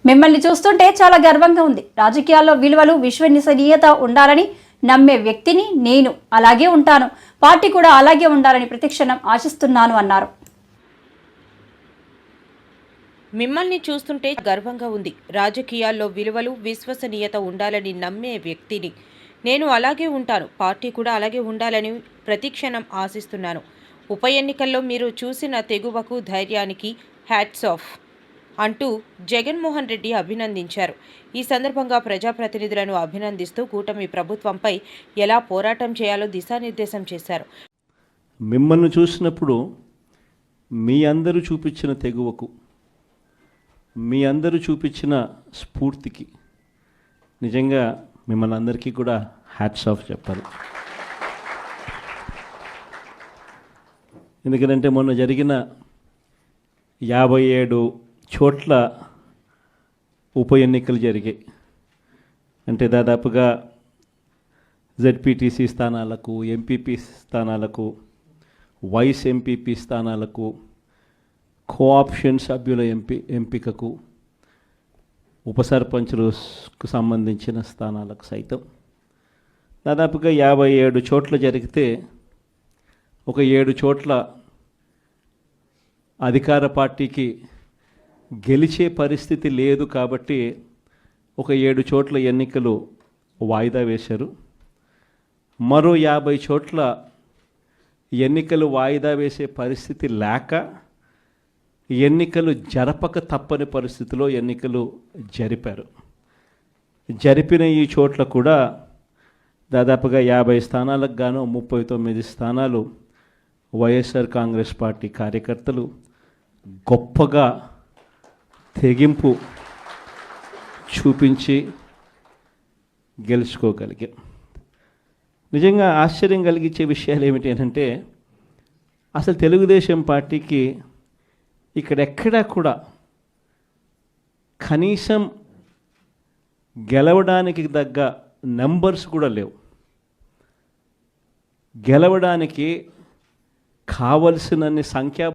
మిమ్మల్ని చూస్తుంటే చాలా గర్వంగా ఉంది. రాజకీయాల్లో విలువలు, విశ్వసనీయత ఉండాలని నమ్మే వ్యక్తిని నేను. అలాగే ఉంటాను. పార్టీ కూడా అలాగే ఉండాలని ప్రతిక్షణం ఆశిస్తున్నాను అన్నారు. మిమ్మల్ని చూస్తుంటే గర్వంగా ఉంది. రాజకీయాల్లో విలువలు, విశ్వసనీయత ఉండాలని నమ్మే వ్యక్తిని నేను. అలాగే ఉంటాను. పార్టీ కూడా అలాగే ఉండాలని ప్రతిక్షణం ఆశిస్తున్నాను. ఉప ఎన్నికల్లో మీరు చూసిన తెగువకు, ధైర్యానికి హ్యాట్స్ ఆఫ్ అంటూ జగన్మోహన్ రెడ్డి అభినందించారు. ఈ సందర్భంగా ప్రజాప్రతినిధులను అభినందిస్తూ కూటమి ప్రభుత్వంపై ఎలా పోరాటం చేయాలో దిశానిర్దేశం చేశారు. మిమ్మల్ని చూసినప్పుడు మీ అందరూ చూపించిన తెగువకు, మీ అందరూ చూపించిన స్ఫూర్తికి నిజంగా మిమ్మల్ని అందరికీ కూడా హ్యాట్స్ ఆఫ్ చెప్పాలి. ఎందుకంటే మొన్న జరిగిన 57 చోట్ల ఉప ఎన్నికలు జరిగాయి. అంటే దాదాపుగా జెడ్పీటీసీ స్థానాలకు, ఎంపీపీ స్థానాలకు, వైస్ ఎంపీపీ స్థానాలకు, కోఆప్షన్ సభ్యుల ఎంపికకు, ఉప సర్పంచులకు సంబంధించిన స్థానాలకు సైతం దాదాపుగా 57 చోట్ల జరిగితే ఒక 7 చోట్ల అధికార పార్టీకి గెలిచే పరిస్థితి లేదు కాబట్టి ఒక 7 చోట్ల ఎన్నికలు వాయిదా వేశారు. మరో 50 చోట్ల ఎన్నికలు వాయిదా వేసే పరిస్థితి లేక ఎన్నికలు జరపక తప్పని పరిస్థితిలో ఎన్నికలు జరిపారు. జరిపిన ఈ చోట్ల కూడా దాదాపుగా 50 స్థానాలకు గాను 39 స్థానాలు వైఎస్ఆర్ కాంగ్రెస్ పార్టీ కార్యకర్తలు గొప్పగా తెగింపు చూపించి గెలుచుకోగలిగాం. నిజంగా ఆశ్చర్యం కలిగించే విషయాలు ఏమిటి అంటే అసలు తెలుగుదేశం పార్టీకి ఇక్కడెక్కడా కూడా కనీసం గెలవడానికి తగ్గ నెంబర్స్ కూడా లేవు. గెలవడానికి కావలసినన్ని సంఖ్యా